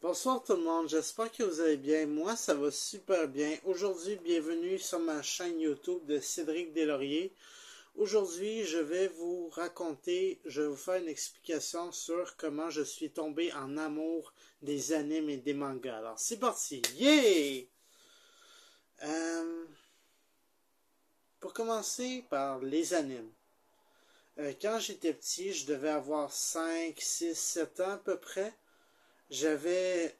Bonsoir tout le monde, j'espère que vous allez bien. Moi, ça va super bien. Aujourd'hui, bienvenue sur ma chaîne YouTube de Cédric Deslauriers. Aujourd'hui, je vais vous faire une explication sur comment je suis tombé en amour des animes et des mangas. Alors, c'est parti! Yeah! Pour commencer par les animes. Quand j'étais petit, je devais avoir 5, 6, 7 ans à peu près. J'avais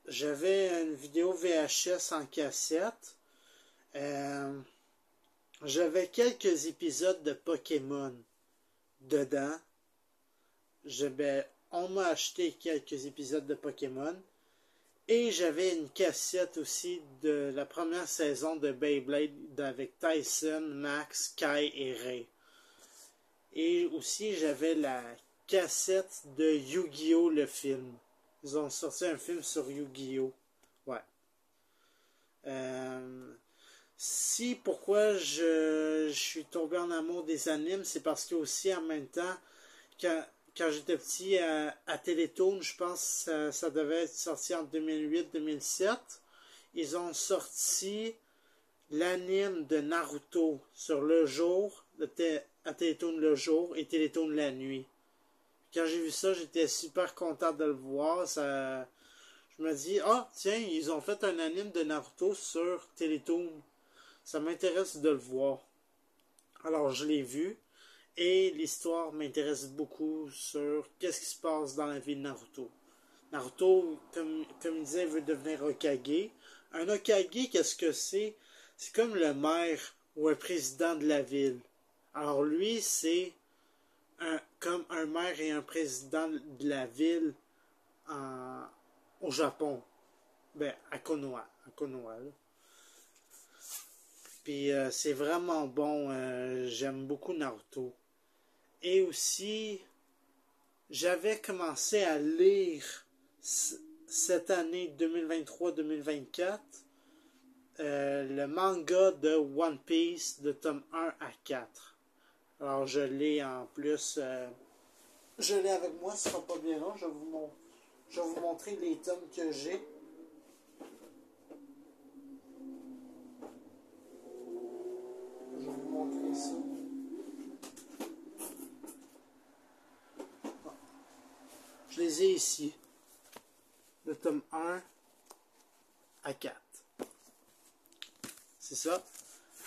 une vidéo VHS en cassette. J'avais quelques épisodes de Pokémon dedans. On m'a acheté quelques épisodes de Pokémon. Et j'avais une cassette aussi de la première saison de Beyblade avec Tyson, Max, Kai et Ray. Et aussi j'avais la cassette de Yu-Gi-Oh! Le film. Ils ont sorti un film sur Yu-Gi-Oh! Ouais. Pourquoi je suis tombé en amour des animes, c'est parce que aussi en même temps, quand j'étais petit à Télétoon, je pense que ça devait être sorti en 2008-2007, ils ont sorti l'anime de Naruto sur le jour, à Télétoon le jour et Télétoon la nuit. Quand j'ai vu ça, j'étais super content de le voir. Je me dis, tiens, ils ont fait un anime de Naruto sur Télétoon. Ça m'intéresse de le voir. Alors, je l'ai vu. Et l'histoire m'intéresse beaucoup sur qu'est-ce qui se passe dans la vie de Naruto. Naruto, comme il disait, veut devenir Hokage. Un Hokage, qu'est-ce que c'est? C'est comme le maire ou un président de la ville. Alors lui, c'est comme un maire et un président de la ville au Japon. Ben, à Konoha. Là. Puis c'est vraiment bon. J'aime beaucoup Naruto. Et aussi, j'avais commencé à lire cette année 2023-2024 le manga de One Piece de tome 1 à 4. Alors je l'ai en plus. Je l'ai avec moi, ce sera pas bien long. Je vais vous montrer les tomes que j'ai. Je vais vous montrer ça. Je les ai ici. Le tome 1 à 4. C'est ça.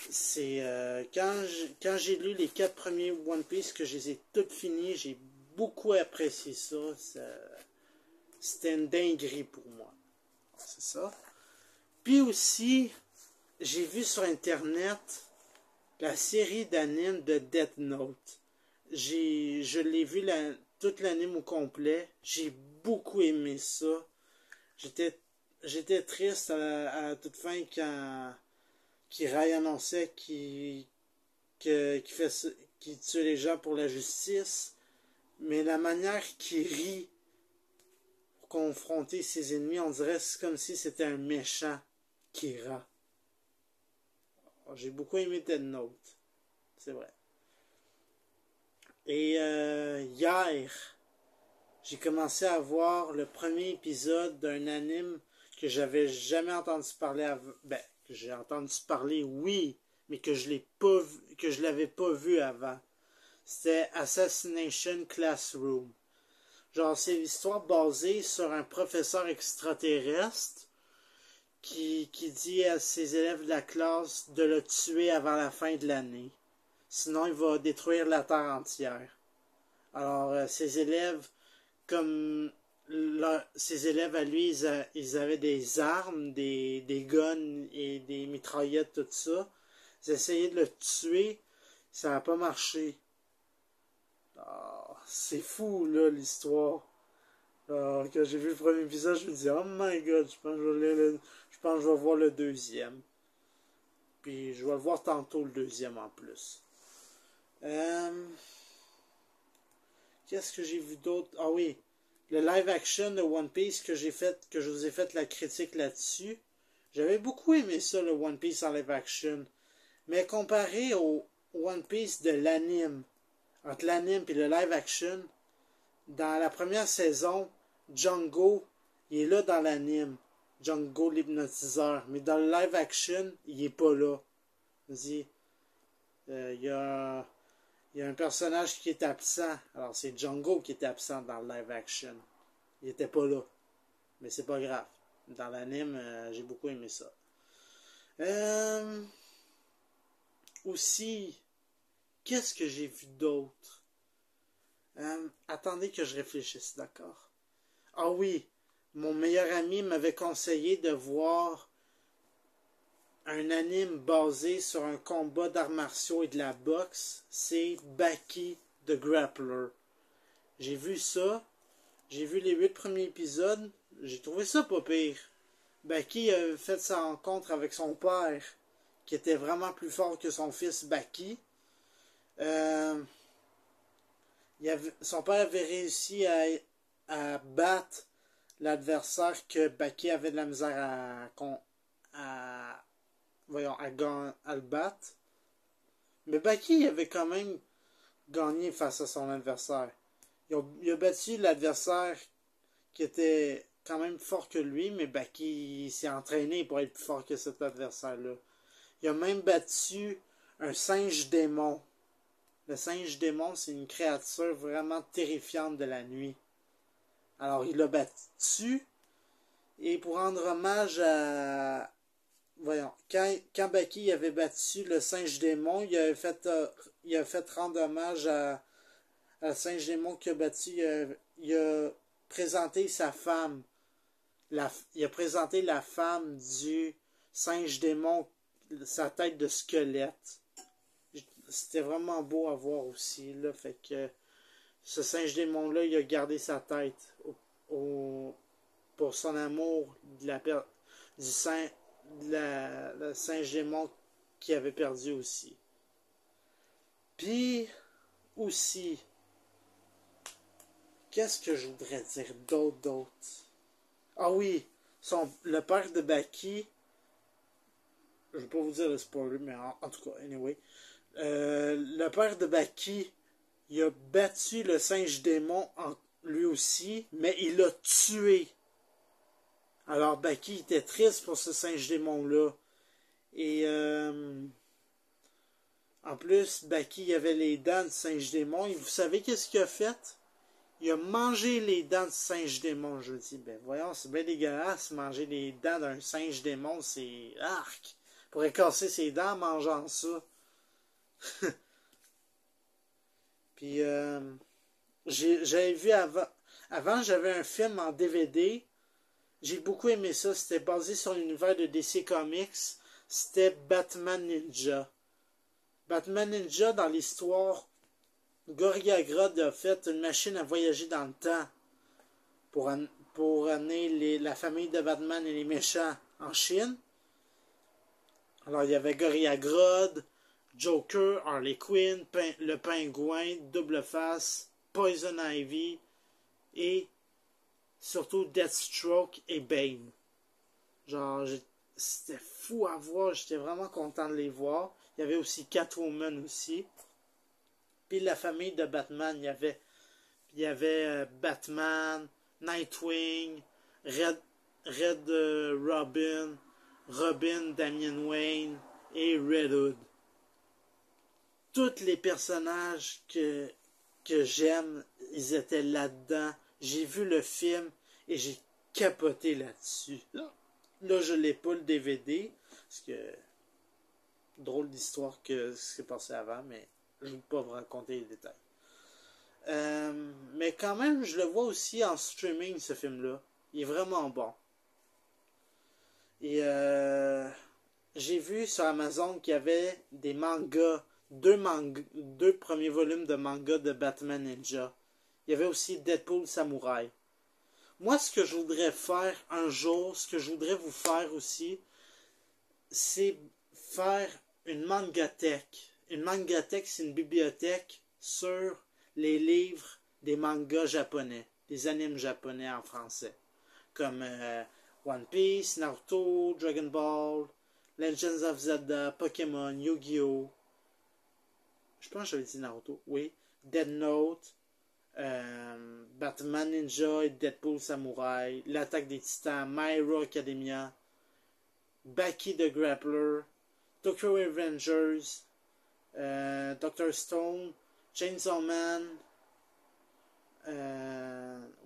C'est quand j'ai lu les 4 premiers One Piece, que je les ai toutes finis, j'ai beaucoup apprécié ça. C'était une dinguerie pour moi. C'est ça. Puis aussi, j'ai vu sur Internet la série d'animes de Death Note. Je l'ai vu toute l'anime au complet. J'ai beaucoup aimé ça. J'étais triste à la toute fin quand Kirai annonçait qu'il tue les gens pour la justice. Mais la manière qu'il rit pour confronter ses ennemis, on dirait c'est comme si c'était un méchant Kira. J'ai beaucoup aimé Death Note. C'est vrai. Et hier, j'ai commencé à voir le premier épisode d'un anime que j'avais jamais entendu parler avant. Ben, que j'ai entendu parler, oui, mais que je l'avais pas vu avant. C'était Assassination Classroom. Genre, c'est l'histoire basée sur un professeur extraterrestre qui dit à ses élèves de la classe de le tuer avant la fin de l'année. Sinon, il va détruire la Terre entière. Alors, ses élèves, ses élèves à lui, ils avaient des armes, des guns et des mitraillettes, tout ça. Ils essayaient de le tuer, ça n'a pas marché. C'est fou, là, l'histoire. Quand j'ai vu le premier épisode, je me dis, oh my god, je pense que je vais voir le deuxième. Puis je vais le voir tantôt, le deuxième en plus. Qu'est-ce que j'ai vu d'autre? Ah oui, le live action de One Piece que je vous ai fait la critique là-dessus. J'avais beaucoup aimé ça, le One Piece en live action. Mais comparé au One Piece de l'anime, entre l'anime et le live action, dans la première saison, Django Il est là dans l'anime, Django l'hypnotiseur. Mais dans le live action, il est pas là. Vas-y. Il y a un personnage qui est absent. Alors, c'est Django qui était absent dans le live action. Il était pas là. Mais c'est pas grave. Dans l'anime, j'ai beaucoup aimé ça. Aussi, qu'est-ce que j'ai vu d'autre? Attendez que je réfléchisse, d'accord? Ah oui, mon meilleur ami m'avait conseillé de voir un anime basé sur un combat d'arts martiaux et de la boxe. C'est Baki the Grappler. J'ai vu ça. J'ai vu les 8 premiers épisodes. J'ai trouvé ça pas pire. Baki a fait sa rencontre avec son père, qui était vraiment plus fort que son fils Baki. Son père avait réussi à battre l'adversaire que Baki avait de la misère à le battre. Mais Baki avait quand même gagné face à son adversaire. Il a battu l'adversaire qui était quand même fort que lui, mais Baki s'est entraîné pour être plus fort que cet adversaire-là. Il a même battu un singe démon. Le singe démon, c'est une créature vraiment terrifiante de la nuit. Alors, il l'a battu, et pour rendre hommage à... Voyons, quand Baki avait battu le singe démon, il a fait rendre hommage à le singe démon qu'il a battu. Il a présenté sa femme. Il a présenté la femme du singe démon, sa tête de squelette. C'était vraiment beau à voir aussi, là. Fait que ce singe démon-là, il a gardé sa tête pour son amour du singe démon qu'il avait perdu aussi. Puis, aussi, qu'est-ce que je voudrais dire d'autre? Ah oui, le père de Baki, je vais pas vous dire le spoiler, mais en tout cas, anyway, le père de Baki, il a battu le singe démon lui aussi, mais il l'a tué. Alors Baki était triste pour ce singe démon-là. Et en plus, Baki avait les dents du singe démon. Et vous savez qu'est-ce qu'il a fait? Il a mangé les dents du singe démon. Je dis, ben voyons, c'est bien dégueulasse, manger les dents d'un singe démon, c'est arc. Il pourrait casser ses dents en mangeant ça. Puis, j'avais vu avant, j'avais un film en DVD. J'ai beaucoup aimé ça. C'était basé sur l'univers de DC Comics. C'était Batman Ninja. Batman Ninja, dans l'histoire, Gorilla Grodd a fait une machine à voyager dans le temps pour amener la famille de Batman et les méchants en Chine. Alors, il y avait Gorilla Grodd, Joker, Harley Quinn, le Pingouin, Double Face, Poison Ivy et surtout Deathstroke et Bane. Genre, c'était fou à voir, j'étais vraiment content de les voir. Il y avait aussi Catwoman aussi. Puis la famille de Batman, il y avait Batman, Nightwing, Red Robin, Damian Wayne et Red Hood. Tous les personnages que j'aime, ils étaient là-dedans. J'ai vu le film et j'ai capoté là-dessus. Là, je l'ai pas le DVD, parce que drôle d'histoire que ce qui s'est passé avant, mais je ne vais pas vous raconter les détails. Mais quand même, je le vois aussi en streaming, ce film-là. Il est vraiment bon. Et j'ai vu sur Amazon qu'il y avait des mangas, deux premiers volumes de manga de Batman Ninja. Il y avait aussi Deadpool Samurai. Moi, ce que je voudrais faire un jour, ce que je voudrais vous faire aussi, c'est faire une mangathèque. Une mangathèque, c'est une bibliothèque sur les livres des mangas japonais, des animes japonais en français. Comme One Piece, Naruto, Dragon Ball, Legends of Zelda, Pokémon, Yu-Gi-Oh! Je pense que j'avais dit Naruto, oui. Dead Note, Batman Ninja et Deadpool Samurai, L'Attaque des Titans, My Hero Academia, Baki the Grappler, Tokyo Revengers, Dr. Stone, Chainsaw Man,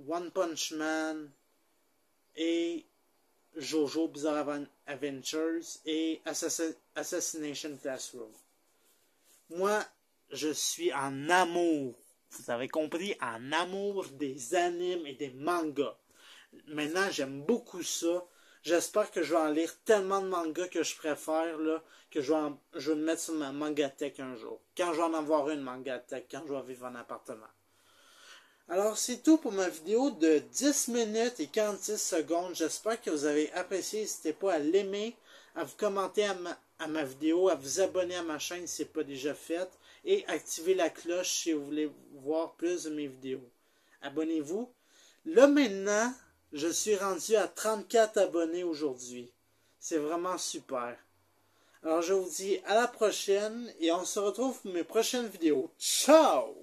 One Punch Man et Jojo Bizarre Adventures et Assassination Classroom. Moi, je suis en amour, vous avez compris, en amour des animes et des mangas. Maintenant, j'aime beaucoup ça. J'espère que je vais en lire tellement de mangas que je préfère, là, que je vais me mettre sur ma mangathèque un jour. Quand je vais en avoir une mangathèque, quand je vais vivre en appartement. Alors, c'est tout pour ma vidéo de 10 minutes et 46 secondes. J'espère que vous avez apprécié. N'hésitez pas à l'aimer, à vous commenter à ma vidéo, à vous abonner à ma chaîne si ce n'est pas déjà fait, et activer la cloche si vous voulez voir plus de mes vidéos. Abonnez-vous. Là, maintenant, je suis rendu à 34 abonnés aujourd'hui. C'est vraiment super. Alors, je vous dis à la prochaine et on se retrouve pour mes prochaines vidéos. Ciao!